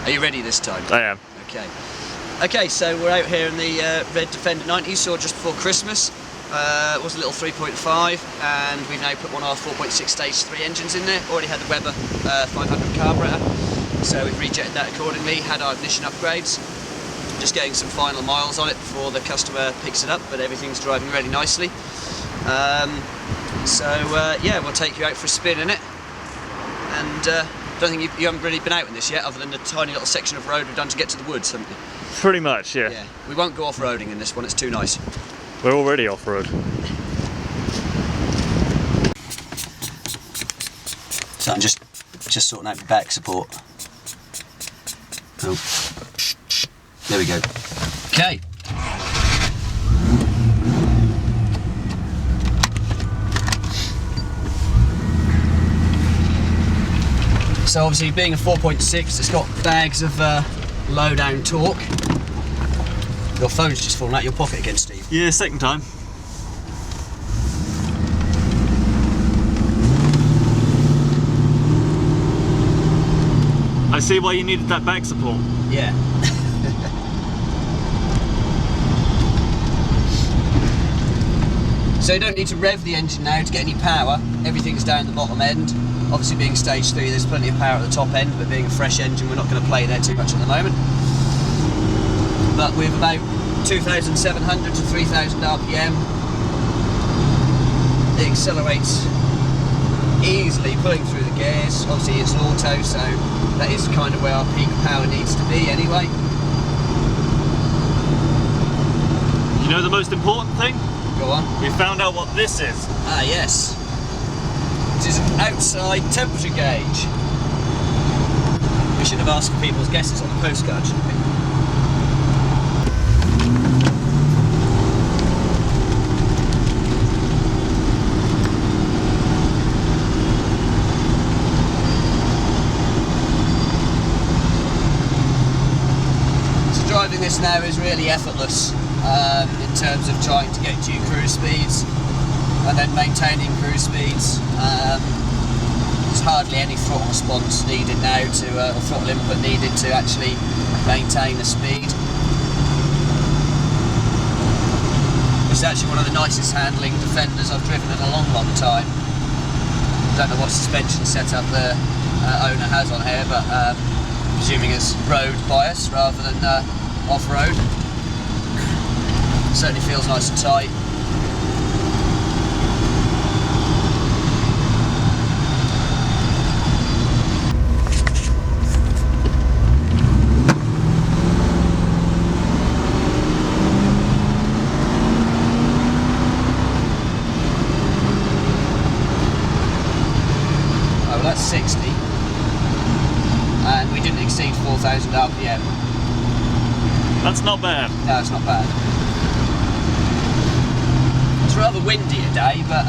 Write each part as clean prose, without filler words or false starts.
Are you ready this time? I am. Okay, so we're out here in the red Defender 90, saw just before Christmas. It was a little 3.5, and we've now put one of our 4.6 stage 3 engines in there. Already had the Weber 500 carburettor, so we've rejected that accordingly, had our ignition upgrades. Just getting some final miles on it before the customer picks it up, but everything's driving really nicely. Yeah, we'll take you out for a spin in it. And don't think you haven't really been out in this yet, other than the tiny little section of road we've done to get to the woods, haven't you? Pretty much, yeah. Yeah. We won't go off-roading in this one, it's too nice. We're already off-road. So I'm just sorting out the back support. Oh. There we go. Okay. So obviously, being a 4.6, it's got bags of low down torque. Your phone's just fallen out of your pocket again, Steve. Yeah, second time. I see why you needed that back support. Yeah. So you don't need to rev the engine now to get any power. Everything's down the bottom end. Obviously, being stage 3, there's plenty of power at the top end, but being a fresh engine, we're not going to play there too much at the moment. But with about 2,700 to 3,000 RPM, it accelerates easily, pulling through the gears. Obviously, it's auto, so that is kind of where our peak power needs to be anyway. You know the most important thing? Go on. We found out what this is. Ah, yes. It is an outside temperature gauge. We should have asked people's guesses on the postcard, shouldn't we? So driving this now is really effortless in terms of trying to get to cruise speeds and then maintaining cruise speeds. There's hardly any throttle response needed now or throttle input needed to actually maintain the speed. It's actually one of the nicest handling Defenders I've driven in a long, long time. Don't know what suspension setup the owner has on here, but presuming it's road bias rather than off-road. Certainly feels nice and tight. That's 60, and we didn't exceed 4,000 RPM. That's not bad. No, it's not bad. It's rather windy today, but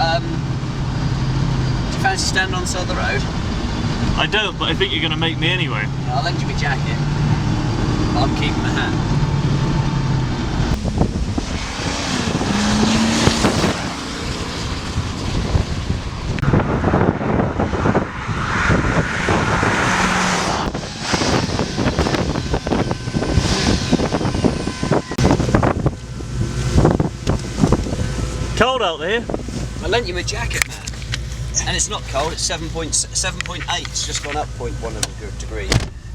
do you fancy standing on the side of the road? I don't, but I think you're going to make me anyway. I'll lend you my jacket. I'm keeping my hat. Cold out there. I lent you my jacket, man. And it's not cold, it's 7.8. It's just gone up 0.1 degree.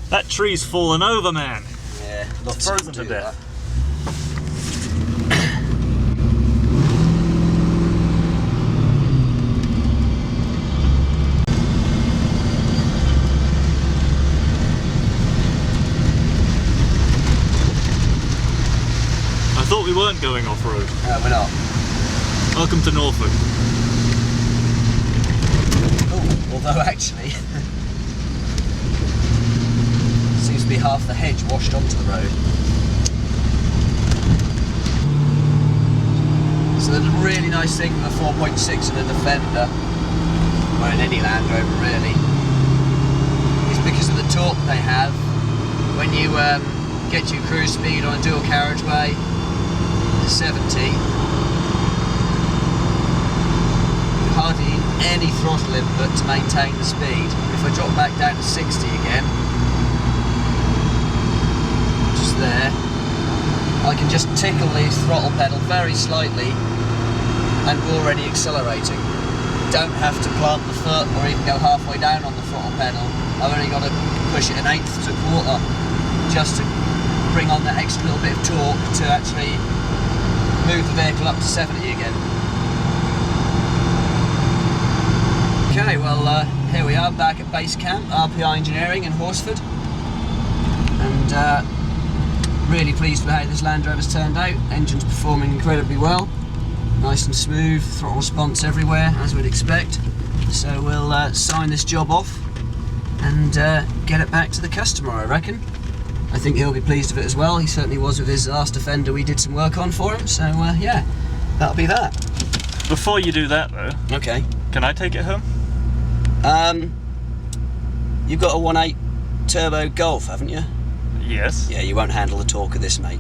That tree's fallen over, man. Yeah, It's frozen to death. I thought we weren't going off-road. No, we're not. Welcome to Norfolk. Oh, although actually, seems to be half the hedge washed onto the road. So the really nice thing with a 4.6 and a Defender, or in any Land Rover really, is because of the torque they have. When you get to cruise speed on a dual carriageway, 70, hardly any throttle input to maintain the speed. If I drop back down to 60 again, can just tickle the throttle pedal very slightly and we're already accelerating. Don't have to plant the foot or even go halfway down on the throttle pedal. I've only got to push it an eighth to a quarter just to bring on that extra little bit of torque to actually move the vehicle up to 70 again. Okay, well here we are back at base camp, RPI Engineering in Horsford, and really pleased with how this Land Rover's turned out. Engine's performing incredibly well, nice and smooth, throttle response everywhere as we'd expect. So we'll sign this job off and get it back to the customer, I reckon. I think he'll be pleased with it as well. He certainly was with his last Defender we did some work on for him, so yeah, that'll be that. Before you do that though, Okay. can I take it home? You've got a 1.8 turbo Golf, haven't you? Yes. Yeah, you won't handle the torque of this, mate.